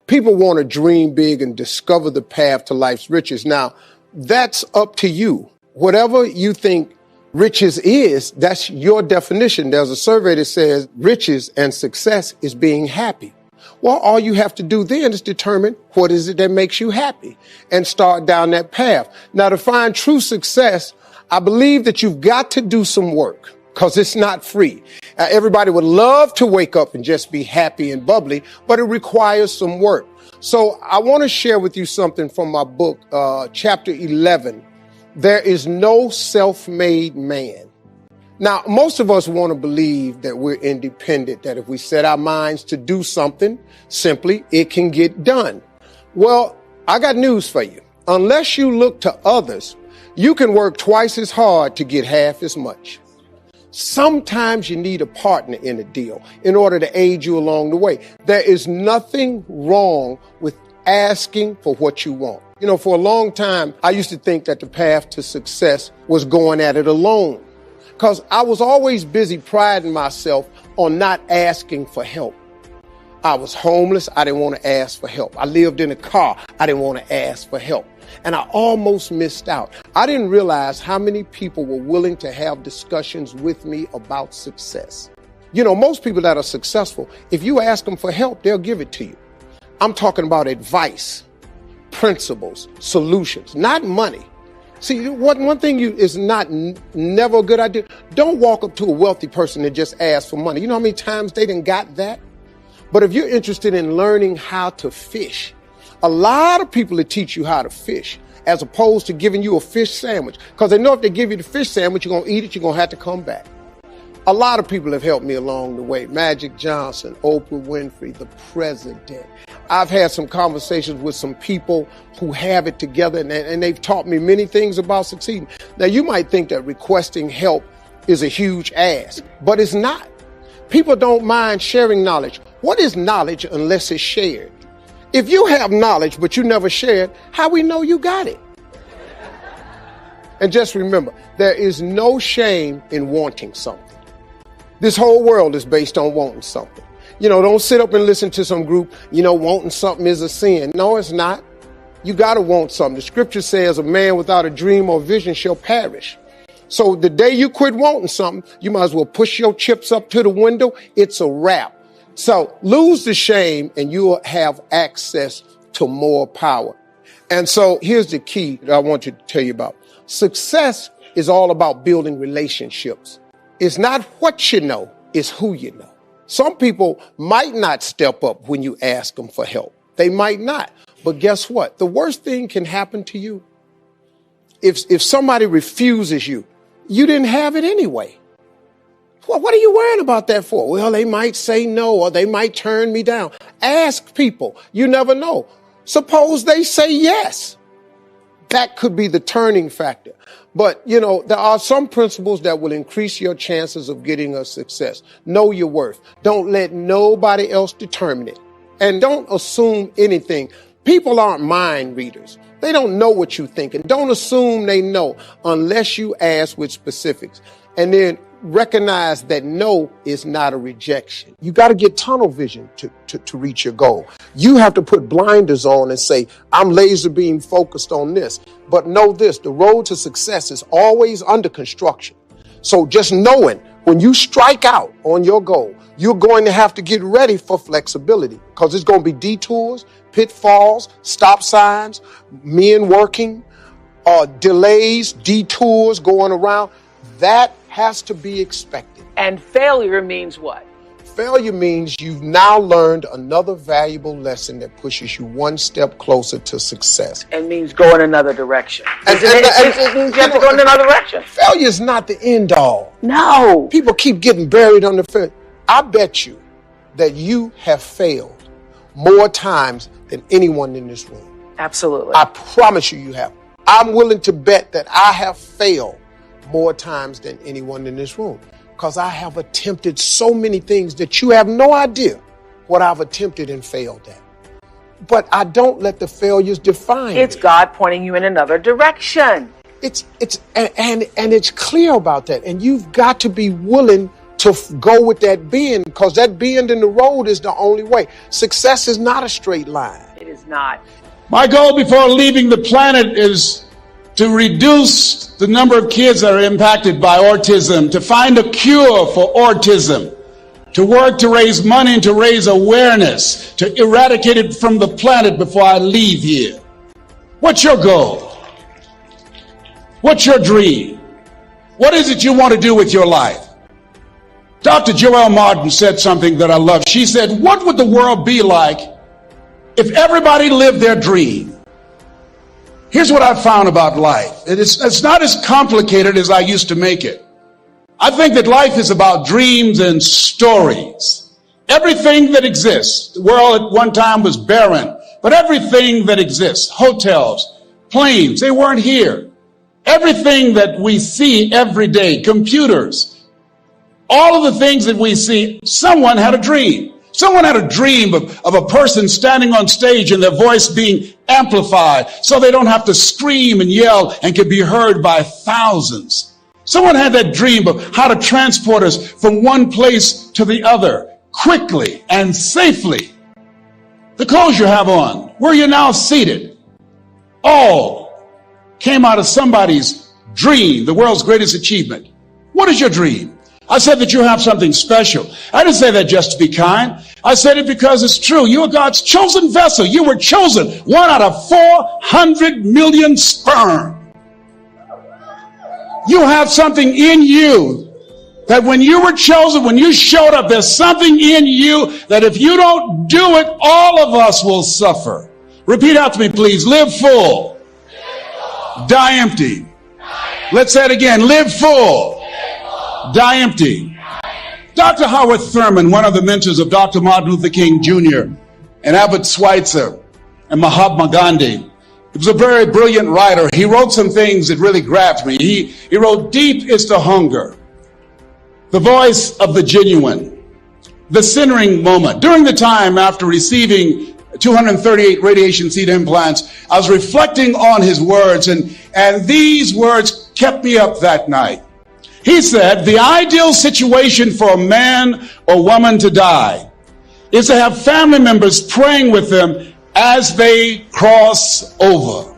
People want to dream big and discover the path to life's riches. Now, that's up to you. Whatever you think riches is, that's your definition. There's a survey that says riches and success is being happy. Well, all you have to do then is determine what is it that makes you happy and start down that path. Now, to find true success, I believe that you've got to do some work because it's not free. Everybody would love to wake up and just be happy and bubbly, but it requires some work. So I want to share with you something from my book, chapter 11. There is no self-made man. Now, most of us want to believe that we're independent, that if we set our minds to do something, simply it can get done. Well, I got news for you. Unless you look to others, you can work twice as hard to get half as much. Sometimes you need a partner in a deal in order to aid you along the way. There is nothing wrong with asking for what you want. You know, for a long time, I used to think that the path to success was going at it alone because I was always busy priding myself on not asking for help. I was homeless. I didn't want to ask for help. I lived in a car. I didn't want to ask for help. And I almost missed out. I didn't realize how many people were willing to have discussions with me about success. You know, most people that are successful, if you ask them for help, they'll give it to you. I'm talking about advice, principles, solutions, not money. See, one thing is never a good idea. Don't walk up to a wealthy person and just ask for money. You know how many times they done got that? But if you're interested in learning how to fish, a lot of people that teach you how to fish as opposed to giving you a fish sandwich. Because they know if they give you the fish sandwich, you're going to eat it, you're going to have to come back. A lot of people have helped me along the way. Magic Johnson, Oprah Winfrey, the president. I've had some conversations with some people who have it together and they've taught me many things about succeeding. Now, you might think that requesting help is a huge ask, but it's not. People don't mind sharing knowledge. What is knowledge unless it's shared? If you have knowledge, but you never share it, how we know you got it? And just remember, there is no shame in wanting something. This whole world is based on wanting something. You know, don't sit up and listen to some group, wanting something is a sin. No, it's not. You got to want something. The scripture says a man without a dream or vision shall perish. So the day you quit wanting something, you might as well push your chips up to the window. It's a wrap. So lose the shame and you'll have access to more power. And so here's the key that I want you to tell you about. Success is all about building relationships. It's not what you know, it's who you know. Some people might not step up when you ask them for help. They might not. But guess what? The worst thing can happen to you. If somebody refuses you, you didn't have it anyway. Well, what are you worrying about that for? Well, they might say no, or they might turn me down. Ask people. You never know. Suppose they say yes. That could be the turning factor. But, there are some principles that will increase your chances of getting a success. Know your worth. Don't let nobody else determine it. And don't assume anything. People aren't mind readers. They don't know what you think. And don't assume they know unless you ask with specifics. And then recognize that no is not a rejection. You got to get tunnel vision to reach your goal. You have to put blinders on and say, I'm laser beam focused on this. But know this, the road to success is always under construction. So just knowing when you strike out on your goal, you're going to have to get ready for flexibility because it's going to be detours, pitfalls, stop signs, men working, delays, detours going around. That has to be expected. And failure means what? Failure means you've now learned another valuable lesson that pushes you one step closer to success. And means go in another direction. It means you have to go in another direction. Failure is not the end all. No. People keep getting buried under failure. I bet you that you have failed more times than anyone in this room. Absolutely. I promise you have. I'm willing to bet that I have failed more times than anyone in this room because I have attempted so many things that you have no idea what I've attempted and failed at. But I don't let the failures define me. It's God pointing you in another direction. It's clear about that. And you've got to be willing to to go with that bend, because that bend in the road is the only way. Success is not a straight line. It is not. My goal before leaving the planet is to reduce the number of kids that are impacted by autism, to find a cure for autism, to work to raise money and to raise awareness, to eradicate it from the planet before I leave here. What's your goal? What's your dream? What is it you want to do with your life? Dr. Joelle Martin said something that I love. She said, what would the world be like if everybody lived their dream? Here's what I've found about life. It's not as complicated as I used to make it. I think that life is about dreams and stories. Everything that exists, the world at one time was barren, but everything that exists, hotels, planes, they weren't here. Everything that we see every day, computers, all of the things that we see, someone had a dream. Someone had a dream of a person standing on stage and their voice being amplified so they don't have to scream and yell and can be heard by thousands. Someone had that dream of how to transport us from one place to the other quickly and safely. The clothes you have on, where you're now seated, all came out of somebody's dream, the world's greatest achievement. What is your dream? I said that you have something special. I didn't say that just to be kind. I said it because it's true. You are God's chosen vessel. You were chosen, 1 out of 400 million sperm. You have something in you that when you were chosen, when you showed up, there's something in you that if you don't do it, all of us will suffer. Repeat out to me, please. Live full. Die empty. Let's say it again. Live full. Die empty. Dr. Howard Thurman, one of the mentors of Dr. Martin Luther King Jr. and Albert Schweitzer and Mahatma Gandhi, he was a very brilliant writer. He wrote some things that really grabbed me. He wrote, deep is the hunger, the voice of the genuine, the centering moment. During the time after receiving 238 radiation seed implants, I was reflecting on his words, and these words kept me up that night. He said, the ideal situation for a man or woman to die is to have family members praying with them as they cross over.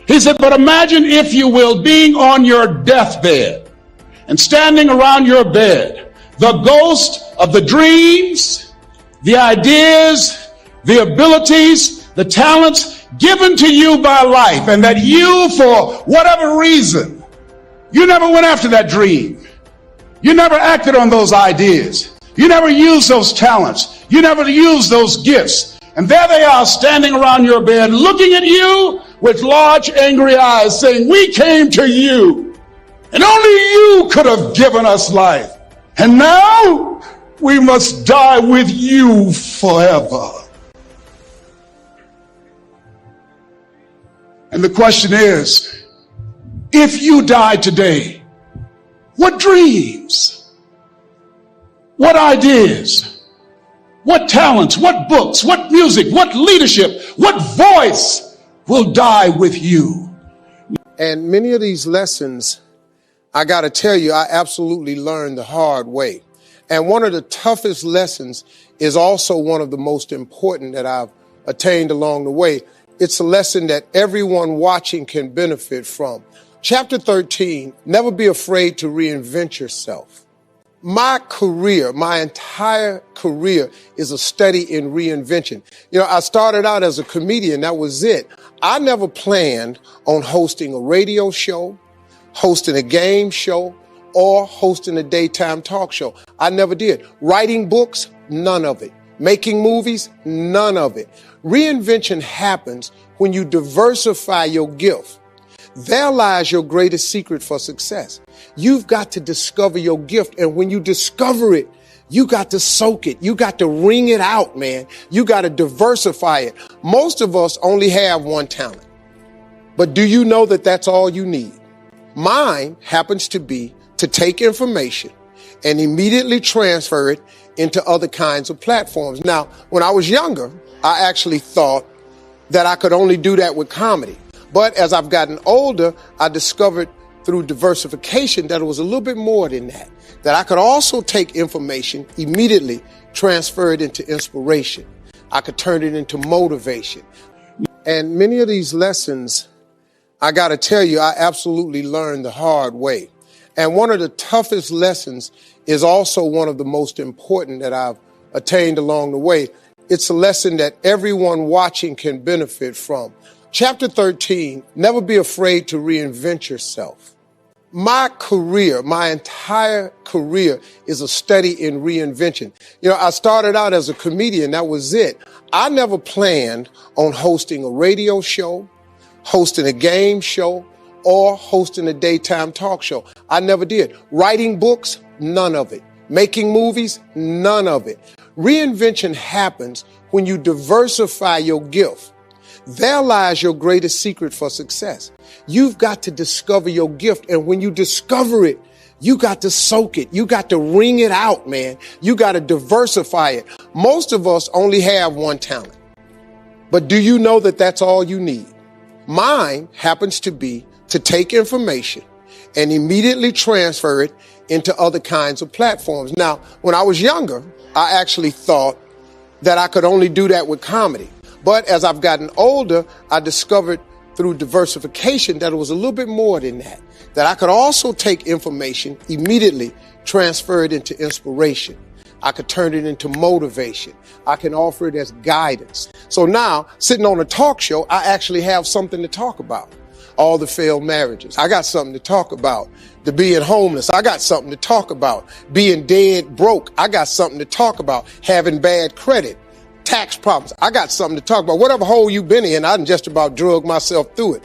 He said, but imagine, if you will, being on your deathbed and standing around your bed, the ghost of the dreams, the ideas, the abilities, the talents given to you by life, and that you, for whatever reason, you never went after that dream. You never acted on those ideas. You never used those talents. You never used those gifts. And there they are standing around your bed looking at you with large angry eyes saying, we came to you and only you could have given us life. And now we must die with you forever. And the question is, if you die today, what dreams, what ideas, what talents, what books, what music, what leadership, what voice will die with you? And many of these lessons, I got to tell you, I absolutely learned the hard way. And one of the toughest lessons is also one of the most important that I've attained along the way. It's a lesson that everyone watching can benefit from. Chapter 13, never be afraid to reinvent yourself. My career, my entire career is a study in reinvention. You know, I started out as a comedian. That was it. I never planned on hosting a radio show, hosting a game show, or hosting a daytime talk show. I never did. Writing books, none of it. Making movies, none of it. Reinvention happens when you diversify your gift. There lies your greatest secret for success. You've got to discover your gift. And when you discover it, you got to soak it. You got to wring it out, man. You got to diversify it. Most of us only have one talent. But do you know that that's all you need? Mine happens to be to take information and immediately transfer it into other kinds of platforms. Now, when I was younger, I actually thought that I could only do that with comedy. But as I've gotten older, I discovered through diversification that it was a little bit more than that. That I could also take information, immediately transfer it into inspiration. I could turn it into motivation. And many of these lessons, I got to tell you, I absolutely learned the hard way. And one of the toughest lessons is also one of the most important that I've attained along the way. It's a lesson that everyone watching can benefit from. Chapter 13, never be afraid to reinvent yourself. My career, my entire career is a study in reinvention. You know, I started out as a comedian. That was it. I never planned on hosting a radio show, hosting a game show, or hosting a daytime talk show. I never did. Writing books, none of it. Making movies, none of it. Reinvention happens when you diversify your gift. There lies your greatest secret for success. You've got to discover your gift. And when you discover it, you got to soak it. You got to wring it out, man. You got to diversify it. Most of us only have one talent. But do you know that that's all you need? Mine happens to be to take information and immediately transfer it into other kinds of platforms. Now, when I was younger, I actually thought that I could only do that with comedy. But as I've gotten older, I discovered through diversification that it was a little bit more than that. That I could also take information, immediately transfer it into inspiration. I could turn it into motivation. I can offer it as guidance. So now, sitting on a talk show, I actually have something to talk about. All the failed marriages. I got something to talk about. The being homeless. I got something to talk about. Being dead broke. I got something to talk about. Having bad credit. Tax problems. I got something to talk about. Whatever hole you've been in, I done just about drug myself through it.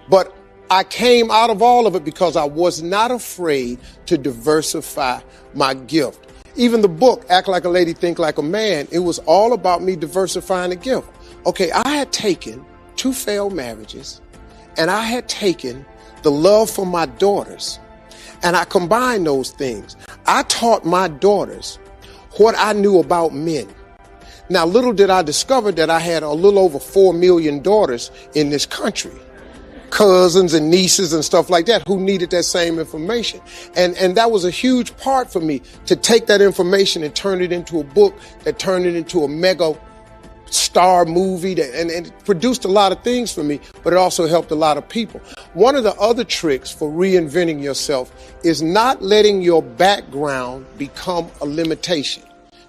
But I came out of all of it because I was not afraid to diversify my gift. Even the book, Act Like a Lady, Think Like a Man, it was all about me diversifying a gift. Okay, I had taken 2 failed marriages, and I had taken the love for my daughters, and I combined those things. I taught my daughters what I knew about men. Now, little did I discover that I had a little over 4 million daughters in this country, cousins and nieces and stuff like that, who needed that same information. And that was a huge part for me to take that information and turn it into a book, that turned it into a mega star movie, and it produced a lot of things for me, but it also helped a lot of people. One of the other tricks for reinventing yourself is not letting your background become a limitation.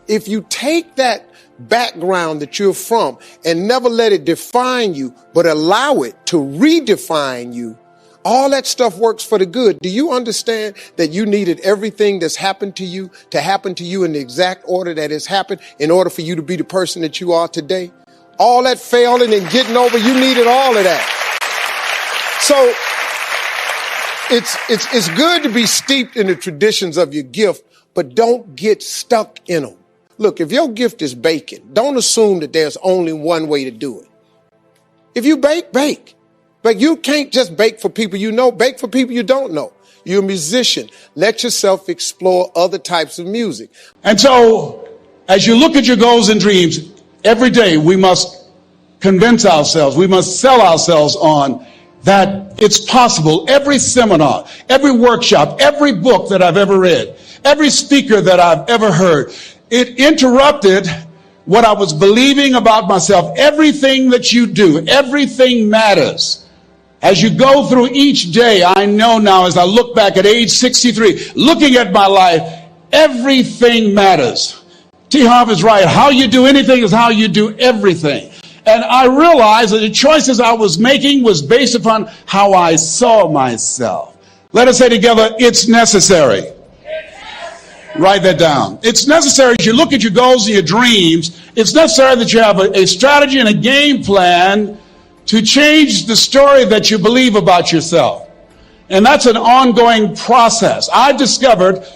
If you take that background that you're from and never let it define you, but allow it to redefine you, all that stuff works for the good. Do you understand that you needed everything that's happened to you to happen to you in the exact order that it's happened in order for you to be the person that you are today? All that failing and getting over, you needed all of that. So it's good to be steeped in the traditions of your gift, but don't get stuck in them. Look, if your gift is baking, don't assume that there's only one way to do it. If you bake, bake. But you can't just bake for people you know, bake for people you don't know. You're a musician. Let yourself explore other types of music. And so, as you look at your goals and dreams, every day we must convince ourselves, we must sell ourselves on that it's possible. Every seminar, every workshop, every book that I've ever read, every speaker that I've ever heard, it interrupted what I was believing about myself. Everything that you do, everything matters. As you go through each day, I know now as I look back at age 63, looking at my life, everything matters. T. Harv is right. How you do anything is how you do everything. And I realized that the choices I was making was based upon how I saw myself. Let us say together, it's necessary. Write that down. It's necessary as you look at your goals and your dreams, it's necessary that you have a strategy and a game plan to change the story that you believe about yourself. And that's an ongoing process. I discovered,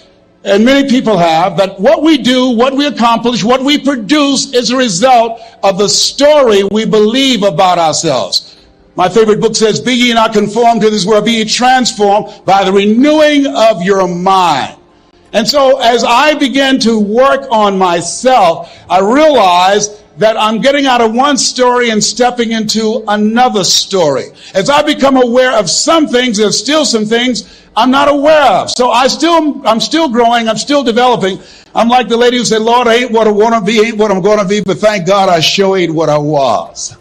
and many people have, that what we do, what we accomplish, what we produce is a result of the story we believe about ourselves. My favorite book says, "Be ye not conformed to this world, be ye transformed by the renewing of your mind." And so as I began to work on myself, I realized that I'm getting out of one story and stepping into another story. As I become aware of some things, there's still some things I'm not aware of. So I'm still growing, I'm still developing. I'm like the lady who said, Lord, I ain't what I want to be, ain't what I'm going to be, but thank God I sure ain't what I was.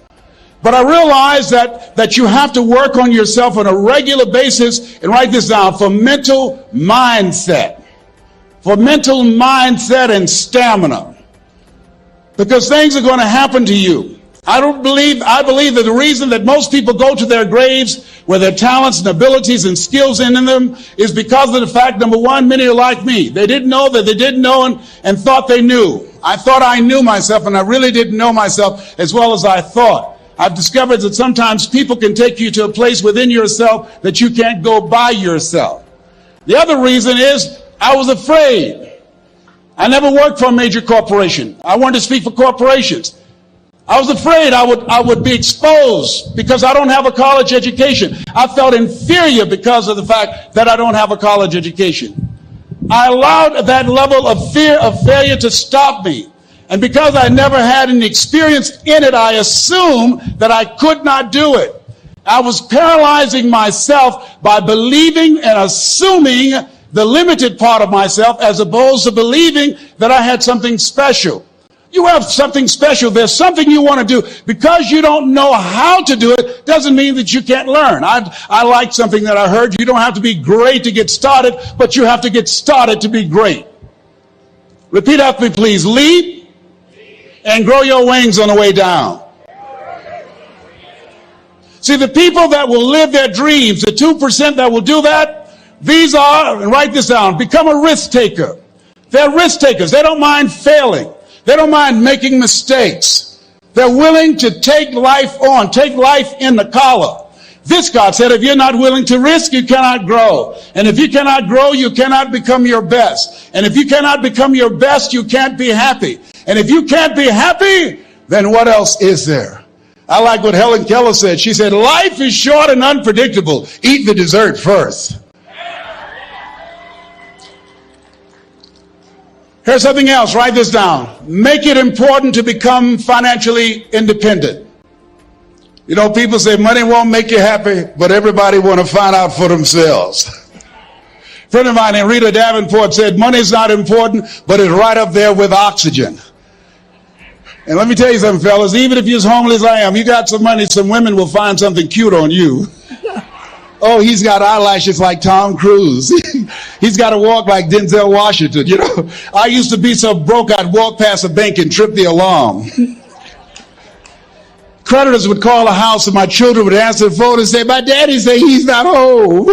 But I realize that you have to work on yourself on a regular basis, and write this down, for mental mindset. For mental mindset and stamina. Because things are going to happen to you. I believe that the reason that most people go to their graves with their talents and abilities and skills in them is because of the fact, number one, many are like me. They didn't know that they didn't know and thought they knew. I thought I knew myself, and I really didn't know myself as well as I thought. I've discovered that sometimes people can take you to a place within yourself that you can't go by yourself. The other reason is I was afraid. I never worked for a major corporation. I wanted to speak for corporations. I was afraid I would be exposed because I don't have a college education. I felt inferior because of the fact that I don't have a college education. I allowed that level of fear of failure to stop me. And because I never had any experience in it, I assumed that I could not do it. I was paralyzing myself by believing and assuming the limited part of myself as opposed to believing that I had something special. You have something special. There's something you want to do. Because you don't know how to do it doesn't mean that you can't learn. I like something that I heard. You don't have to be great to get started, but you have to get started to be great. Repeat after me, please. Leap and grow your wings on the way down. See, the people that will live their dreams, the 2% that will do that, these are, and write this down, become a risk taker. They're risk takers. They don't mind failing. They don't mind making mistakes. They're willing to take life on, take life in the collar. This, God said, if you're not willing to risk, you cannot grow. And if you cannot grow, you cannot become your best. And if you cannot become your best, you can't be happy. And if you can't be happy, then what else is there? I like what Helen Keller said. She said, life is short and unpredictable. Eat the dessert first. Here's something else. Write this down. Make it important to become financially independent. You know, people say money won't make you happy, but everybody want to find out for themselves. A friend of mine named Rita Davenport said, money's not important, but it's right up there with oxygen. And let me tell you something, fellas, even if you're as homeless as I am, you got some money, some women will find something cute on you. Oh, he's got eyelashes like Tom Cruise. He's got to walk like Denzel Washington, you know. I used to be so broke I'd walk past a bank and trip the alarm. Creditors would call the house and my children would answer the phone and say, my daddy say he's not home.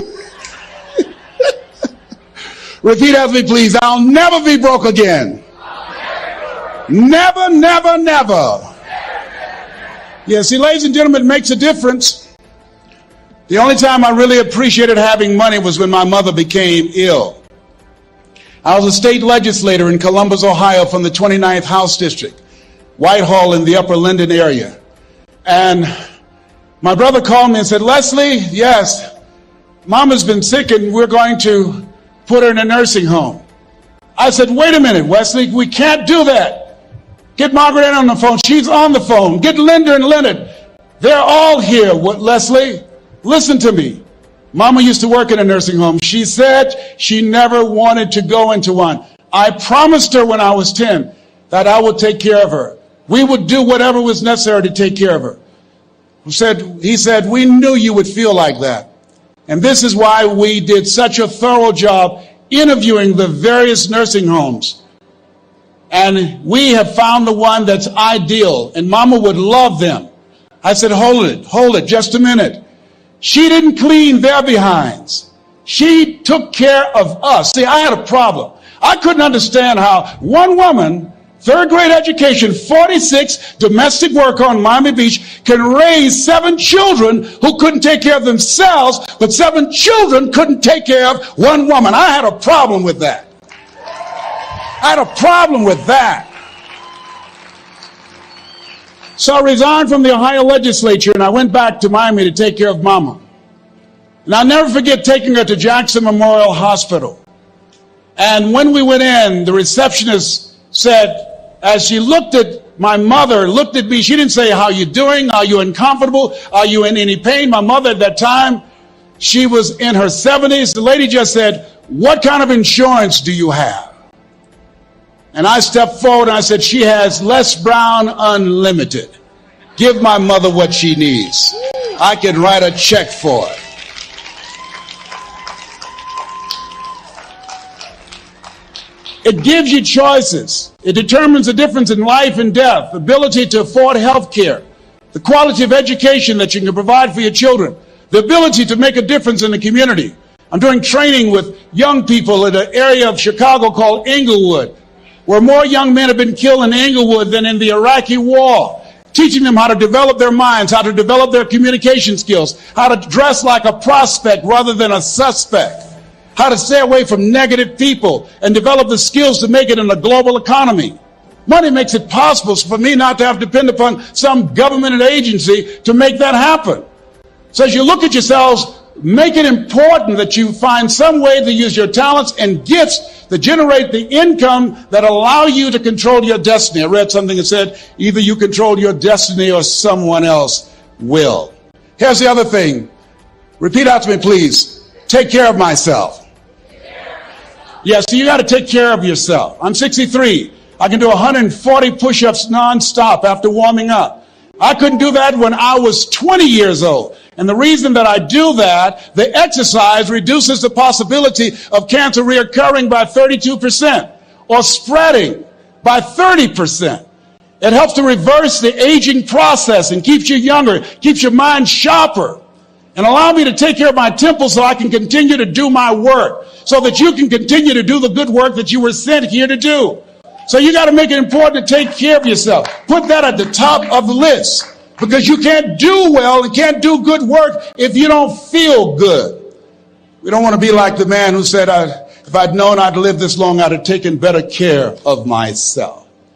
Repeat after me, please. I'll never be broke again. Never, never, never. Yeah, see, ladies and gentlemen, it makes a difference. The only time I really appreciated having money was when my mother became ill. I was a state legislator in Columbus, Ohio from the 29th House District, Whitehall in the Upper Linden area. And my brother called me and said, Leslie, yes, Mama's been sick and we're going to put her in a nursing home. I said, wait a minute, Wesley, we can't do that. Get Margaret Ann on the phone. She's on the phone. Get Linda and Leonard. They're all here, Leslie. Listen to me. Mama used to work in a nursing home. She said she never wanted to go into one. I promised her when I was 10 that I would take care of her. We would do whatever was necessary to take care of her. He said, we knew you would feel like that. And this is why we did such a thorough job interviewing the various nursing homes. And we have found the one that's ideal. And Mama would love them. I said, hold it, just a minute. She didn't clean their behinds. She took care of us. See, I had a problem. I couldn't understand how one woman, third grade education, 46, domestic worker on Miami Beach, can raise 7 children who couldn't take care of themselves, but 7 children couldn't take care of one woman. I had a problem with that. I had a problem with that. So I resigned from the Ohio legislature and I went back to Miami to take care of Mama. And I'll never forget taking her to Jackson Memorial Hospital. And when we went in, the receptionist said, as she looked at My mother looked at me. She didn't say, how you doing? Are you uncomfortable? Are you in any pain? My mother at that time, she was in her 70s. The lady just said, what kind of insurance do you have? And I stepped forward and I said, she has Les Brown Unlimited. Give my mother what she needs. I can write a check for it. It gives you choices. It determines the difference in life and death, ability to afford health care, the quality of education that you can provide for your children, the ability to make a difference in the community. I'm doing training with young people in an area of Chicago called Englewood, where more young men have been killed in Englewood than in the Iraqi war, teaching them how to develop their minds, how to develop their communication skills, how to dress like a prospect rather than a suspect, how to stay away from negative people and develop the skills to make it in a global economy. Money makes it possible for me not to have to depend upon some government agency to make that happen. So as you look at yourselves, make it important that you find some way to use your talents and gifts that generate the income that allow you to control your destiny. I read something that said, either you control your destiny or someone else will. Here's the other thing. Repeat out to me, please. Take care of myself. Yes, so you got to take care of yourself. I'm 63. I can do 140 push-ups nonstop after warming up. I couldn't do that when I was 20 years old. And the reason that I do that, the exercise reduces the possibility of cancer reoccurring by 32% or spreading by 30%. It helps to reverse the aging process and keeps you younger, keeps your mind sharper, and allow me to take care of my temple so I can continue to do my work, so that you can continue to do the good work that you were sent here to do. So you got to make it important to take care of yourself. Put that at the top of the list, because you can't do well and can't do good work if you don't feel good. We don't want to be like the man who said, if I'd known I'd live this long, I'd have taken better care of myself.